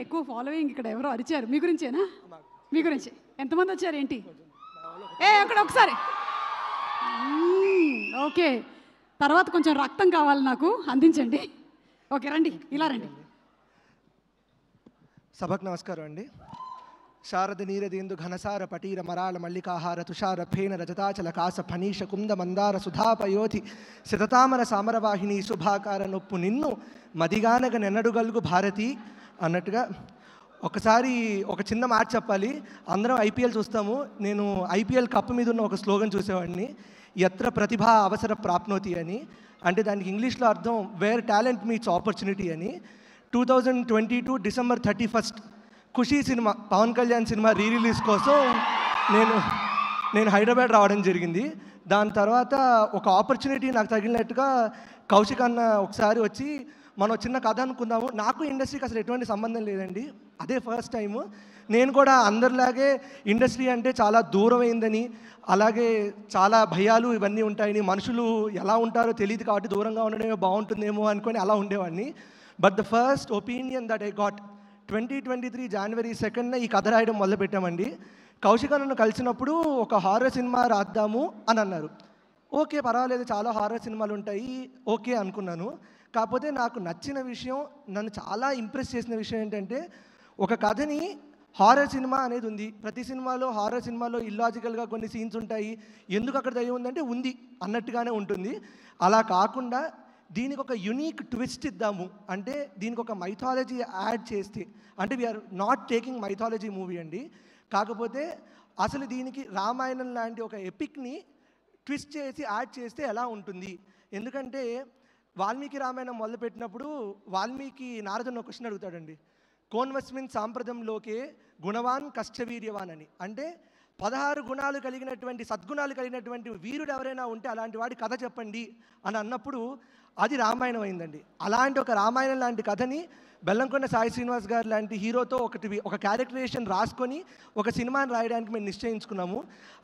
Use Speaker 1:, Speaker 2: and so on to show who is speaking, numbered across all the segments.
Speaker 1: ఎక్కువ ఫాలోయింగ్ ఇక్కడ ఎవరో అరిచారు మీ గురించేనా? మీ గురించి ఎంతమంది వచ్చారు ఏంటి? అక్కడ ఒకసారి ఓకే, తర్వాత కొంచెం రక్తం కావాలి నాకు, అందించండి. ఓకే రండి, ఇలా రండి.
Speaker 2: సభకు నమస్కారం అండి. శారద నీరదేందు ఘనసార పటీర మరాళ మల్లికాహార తుషార ఫేన రజతాచల కాస ఫణీష కుంద మందార సుధాపయోధి శతతామర సామరవాహిని శుభాకార నొప్పు నిన్ను మదిగానగ నెన్నడుగలుగు భారతి అన్నట్టుగా ఒకసారి ఒక చిన్న మాట చెప్పాలి. అందరం ఐపీఎల్ చూస్తాము. నేను ఐపీఎల్ కప్ మీద ఉన్న ఒక స్లోగన్ చూసేవాడిని, యత్ర ప్రతిభ అవసర ప్రాప్నోతి అని. అంటే దానికి ఇంగ్లీష్లో అర్థం వేర్ టాలెంట్ మీట్స్ ఆపర్చునిటీ అని. 2022 December 31 Kushi cinema, Pawan Kalyan cinema release కోసం నేను హైదరాబాద్ రావడం జరిగింది. దాని తర్వాత ఒక ఆపర్చునిటీ నాకు తగిలినట్టుగా కౌశిక్ అన్న ఒకసారి వచ్చి మనం చిన్న కథ అనుకుందాము. నాకు ఇండస్ట్రీకి అసలు ఎటువంటి సంబంధం లేదండి, అదే ఫస్ట్ టైము. నేను కూడా అందరిలాగే ఇండస్ట్రీ అంటే చాలా దూరమైందని, అలాగే చాలా భయాలు ఇవన్నీ ఉంటాయని, మనుషులు ఎలా ఉంటారో తెలియదు కాబట్టి దూరంగా ఉండడమే బాగుంటుందేమో అనుకొని అలా ఉండేవాడిని. But the first opinion that I got 2023 జనవరి 2న ఈ కథ రాయడం మొదలుపెట్టామండి. కౌశిక్ నన్ను కలిసినప్పుడు ఒక హారర్ సినిమా రాద్దాము అని అన్నారు. ఓకే పర్వాలేదు, చాలా హారర్ సినిమాలు ఉంటాయి, ఓకే అనుకున్నాను. కాకపోతే నాకు నచ్చిన విషయం, నన్ను చాలా ఇంప్రెస్ చేసిన విషయం ఏంటంటే, ఒక కథని హారర్ సినిమా అనేది ఉంది. ప్రతి సినిమాలో హారర్ సినిమాలో ఇల్లాజికల్గా కొన్ని సీన్స్ ఉంటాయి, ఎందుకు అక్కడ దయ్యం ఉందంటే ఉంది అన్నట్టుగానే ఉంటుంది. అలా కాకుండా దీనికి ఒక యునీక్ ట్విస్ట్ ఇద్దాము అంటే, దీనికి ఒక మైథాలజీ యాడ్ చేస్తే, అంటే we are not taking mythology movie అండి, కాకపోతే అసలు దీనికి రామాయణం లాంటి ఒక ఎపిక్ని ట్విస్ట్ చేసి యాడ్ చేస్తే ఎలా ఉంటుంది. ఎందుకంటే వాల్మీకి రామాయణం మొదలుపెట్టినప్పుడు వాల్మీకి నారదుని ఒక క్వశ్చన్ అడుగుతాడండి, కోన్వస్మిన్ సాంప్రదంలోకే గుణవాన్ కష్టవీర్యవాన్ అని. అంటే 16 గుణాలు కలిగినటువంటి సద్గుణాలు కలిగినటువంటి వీరుడు ఎవరైనా ఉంటే అలాంటి వాడి కథ చెప్పండి అని అన్నప్పుడు అది రామాయణం అయిందండి. అలాంటి ఒక రామాయణం లాంటి కథని బెల్లంకొండ సాయి శ్రీనివాస్ గారు లాంటి హీరోతో ఒక క్యారెక్టరేషన్ రాసుకొని ఒక సినిమాని రాయడానికి మేము నిశ్చయించుకున్నాము.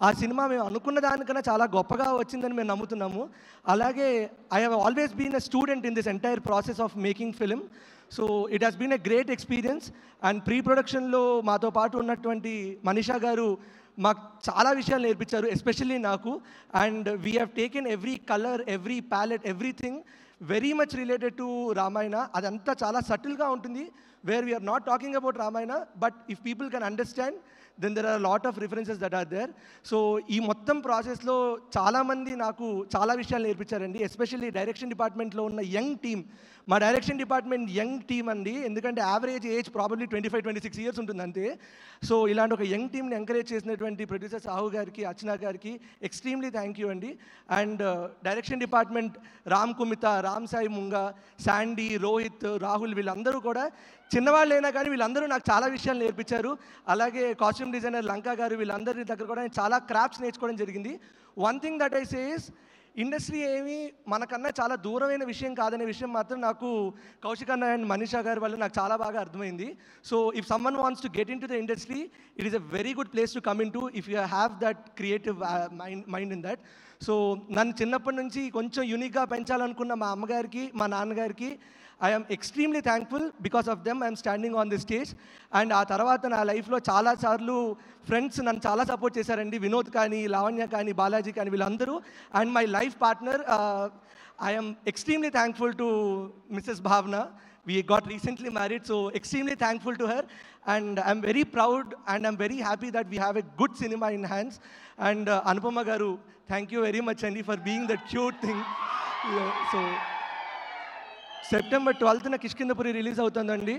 Speaker 2: ఆ సినిమా మేము అనుకున్న దానికన్నా చాలా గొప్పగా వచ్చిందని మేము నమ్ముతున్నాము. అలాగే I have always been a student in this entire process of making film. So it has been a great experience. And pre ప్రొడక్షన్లో మాతో పాటు ఉన్నటువంటి మనీషా గారు మాకు చాలా విషయాలు నేర్పించారు, ఎస్పెషల్లీ నాకు. And we have taken every colour, every palette, everything very much related to Ramayana. అదంతా చాలా సటిల్గా ఉంటుంది, where we are not talking about Ramayana, but if people can understand then there are lot of references that are there. So ఈ మొత్తం ప్రాసెస్లో చాలామంది నాకు చాలా విషయాలు నేర్పించారండి, ఎస్పెషల్లీ డైరెక్షన్ డిపార్ట్మెంట్లో ఉన్న యంగ్ టీమ్. మా డైరెక్షన్ డిపార్ట్మెంట్ యంగ్ టీమ్ అండి, ఎందుకంటే యావరేజ్ ఏజ్ ప్రాబబ్లీ 25-26 ఇయర్స్ ఉంటుంది అంతే. సో ఇలాంటి ఒక యంగ్ టీమ్ని ఎంకరేజ్ చేసినటువంటి ప్రొడ్యూసర్ సాహు గారికి, అర్చన గారికి ఎక్స్ట్రీమ్లీ థ్యాంక్ యూ అండి. And direction department Ram Kumita, Ram Sai Munga, Sandy, Rohit, Rahul వీళ్ళందరూ కూడా చిన్నవాళ్ళైనా కానీ వీళ్ళందరూ నాకు చాలా విషయాలు నేర్పించారు. అలాగే కాస్ట్యూమ్ డిజైనర్ లంకా గారు, వీళ్ళందరి దగ్గర కూడా నేను చాలా క్రాఫ్ట్స్ నేర్చుకోవడం జరిగింది. One thing that I says, industry ఏమి మనకన్నా చాలా దూరమైన విషయం కాదనే విషయం మాత్రం నాకు కౌశిక్ అన్న అండ్ మనీషా గారి వల్ల నాకు చాలా బాగా అర్థమైంది. So if someone wants to get in to the industry, it is a very good place to come in to if you have that creative mind in that. So నన్ను చిన్నప్పటి నుంచి కొంచెం యూనిక్గా పెంచాలనుకున్న మా అమ్మగారికి, మా నాన్నగారికి I am extremely thankful. Because of them I'm standing on the stage. And ఆ తర్వాత నా లైఫ్లో చాలాసార్లు ఫ్రెండ్స్ నన్ను చాలా సపోర్ట్ చేశారండి, వినోద్ కానీ, లావణ్య కానీ, బాలాజీ కానీ, వీళ్ళందరూ. And my life partner, I am extremely thankful to Mrs Bhavana. We got recently married, so extremely thankful to her. And I'm very proud and I'm very happy that we have a good cinema in hands. And Anupama garu, thank you very much Andy for being that cute thing. So September 12th Kishkindhapuri release అవుతుందండి.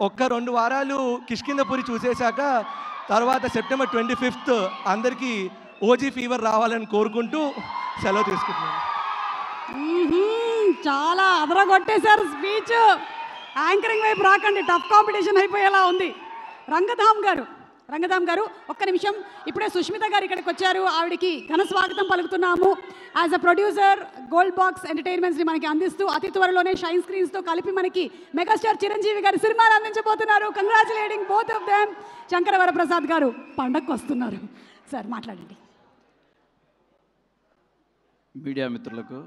Speaker 2: ఒక్క 2 వారాలు కిష్కింధపురి చూసేశాక తర్వాత September 25th అందరికీ OG fever రావాలని కోరుకుంటూ సెలవు తీసుకుంటున్నాను.
Speaker 1: చాలా అదరగొట్టేశారు స్పీచ్. యాంకరింగ్ వైపు రాకండి, టఫ్ కాంపిటీషన్ అయిపోయేలా ఉంది. రంగధామ్ గారు ఒక్క నిమిషం. ఇప్పుడే సుష్మిత గారు ఇక్కడికి వచ్చారు, ఆవిడికి ఘన స్వాగతం పలుకుతున్నాము. As a producer Gold Box ఎంటర్టైన్మెంట్స్ని మనకి అందిస్తూ అతి త్వరలోనే షైన్ స్క్రీన్స్తో కలిపి మనకి మెగాస్టార్ చిరంజీవి గారి సినిమాని అందించబోతున్నారు. Congratulating both of them. Shankara Varaprasad గారు పండగకు వస్తున్నారు. సార్ మాట్లాడండి.
Speaker 3: మీడియా మిత్రులకు,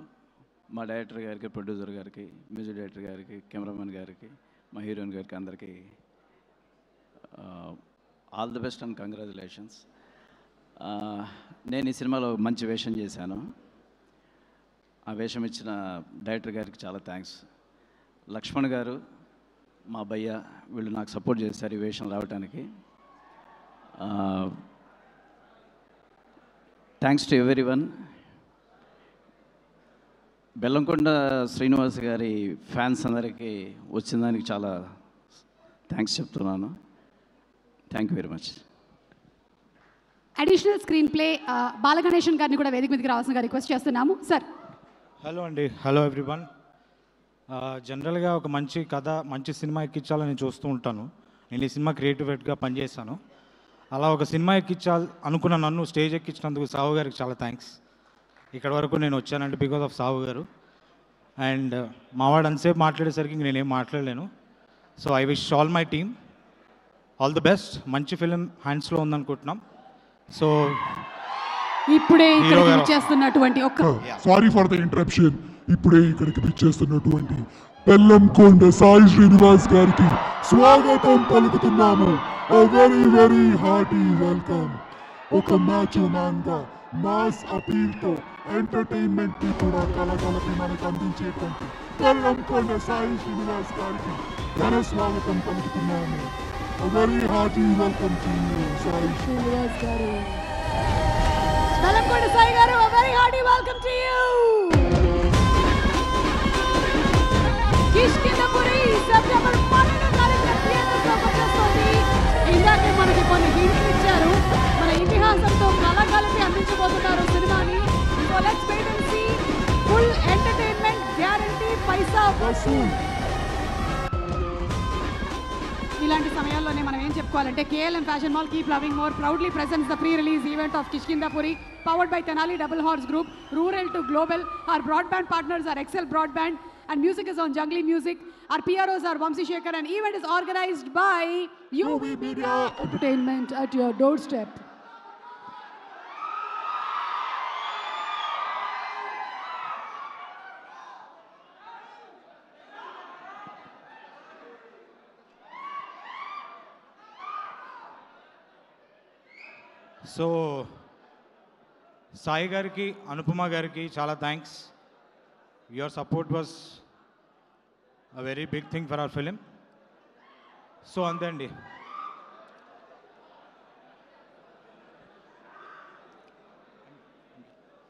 Speaker 3: మా డైరెక్టర్ గారికి, ప్రొడ్యూసర్ గారికి, మ్యూజిక్ డైరెక్టర్ గారికి, కెమెరామెన్ గారికి, మా హీరోయిన్ గారికి అందరికీ all the best and congratulations. నేను ఈ సినిమాలో మంచి వేషం చేశాను. ఆ వేషం ఇచ్చిన డైరెక్టర్ గారికి చాలా థ్యాంక్స్. లక్ష్మణ్ గారు, మా భయ్య, వీళ్ళు నాకు సపోర్ట్ చేశారు ఈ వేషం రావడానికి. Thanks to everyone. Bellamkonda Srinivas గారి ఫ్యాన్స్ అందరికీ వచ్చిన దానికి చాలా థ్యాంక్స్ చెప్తున్నాను. Thank you very much.
Speaker 1: Additional screenplay Balaganesan గారిని కూడా వేదిక మీదకి రావాల్సిందిగా రిక్వెస్ట్ చేస్తున్నాము. సార్.
Speaker 4: హలో అండి. Hello everyone. జనరల్గా ఒక మంచి కథ, మంచి సినిమా ఎక్కించాలని చూస్తూ ఉంటాను. నేను ఈ సినిమా క్రియేటివ్ హెడ్గా పనిచేశాను. అలా ఒక సినిమా ఎక్కించాలి అనుకున్న నన్ను స్టేజ్ ఎక్కించినందుకు సావు గారికి చాలా థ్యాంక్స్. ఇక్కడ వరకు నేను వచ్చానంటే బికాజ్ ఆఫ్ సావు గారు. అండ్ మావాడు అంతసేపు మాట్లాడేసరికి నేనేం మాట్లాడలేను. So I wish all my team all the best. మంచి ఫిలిం హ్యాండ్స్లో ఉందనుకుంటున్నాం. సో
Speaker 1: ఇప్పుడే ఇక్కడికి విచ్చేస్తున్నటువంటి
Speaker 5: సారీ ఫర్ ద ఇంటరప్షన్. ఇప్పుడే ఇక్కడికి విచ్చేస్తున్నటువంటి బెల్లంకొండ సాయి శ్రీనివాస్ గారికి స్వాగతం పలుకుతున్నాము. Very very hearty welcome. ఒక మ్యాచ్ మ్యాన్ గా మాస్ అపీల్ తో ఎంటర్టైన్మెంట్ ని కూడా కలగలపి మనకు అందించేటువంటి బెల్లంకొండ సాయి శ్రీనివాస్ గారికి ఘన స్వాగతం పలుకుతున్నాము. Very hearty welcome to you Sai Srinivas గారు.
Speaker 1: బెల్లంకొండ సాయి గారు, very hearty welcome to you. Kishkindhapuri September 12వ తారీఖున థియేటర్లోకి వచ్చేస్తోంది. ఇందాకే మనకి కొన్ని హింట్లు ఇచ్చారు. మన ఇతిహాసంతో కలగలిపి అందించబోతున్నారు సినిమాని. So let's wait and see. Full entertainment guarantee, పైసా వసూల్. ఇలాంటి సమయాల్లోనే మనం ఏం చెప్పుకోవాలంటే KLM fashion mall keep loving more proudly presents the pre release event of Kishkindhapuri powered by Tenali Double Horse Group, rural to global. Our broadband partners are Excel Broadband and music is on Jungly Music. Our PROs are Vamsi Shekhar and event is organized by UV Media Entertainment at your doorstep.
Speaker 4: So Sai గారికి, అనుపమ గారికి చాలా thanks. Your support was a very big thing for our film. So అంతే అండి.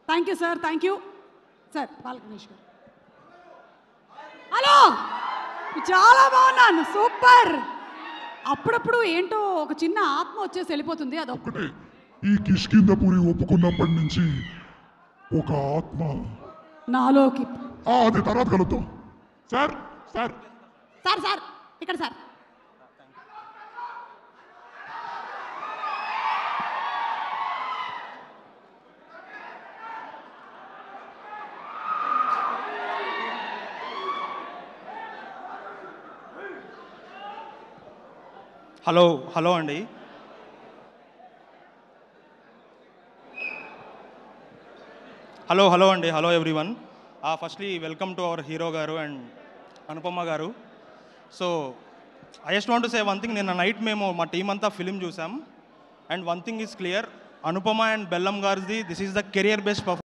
Speaker 1: Thank you sir. Thank you sir. Balaganesh గారు. Hello, చాలా బాగున్నాను, super. అప్పుడప్పుడు ఏంటో ఒక చిన్న ఆత్మ వచ్చేసి వెళ్ళిపోతుంది. అదొక్కటే.
Speaker 5: ఈ కిష్కింధపురి ఒప్పుకున్నప్పటి నుంచి ఒక ఆత్మ
Speaker 1: నాలోకి.
Speaker 5: అది తర్వాత కలుద్దాం. సార్ సార్
Speaker 1: సార్ సార్ ఇక్కడ సార్.
Speaker 6: హలో అండి. హలో అండి. Hello everyone. Firstly welcome to our hero గారు అండ్ అనుపమ గారు. So I just want to say one thing. నిన్న నైట్ మేము మా టీం అంతా ఫిలిం చూసాం and one thing is clear. Anupama and బెల్లం గారిది this is the career best performance.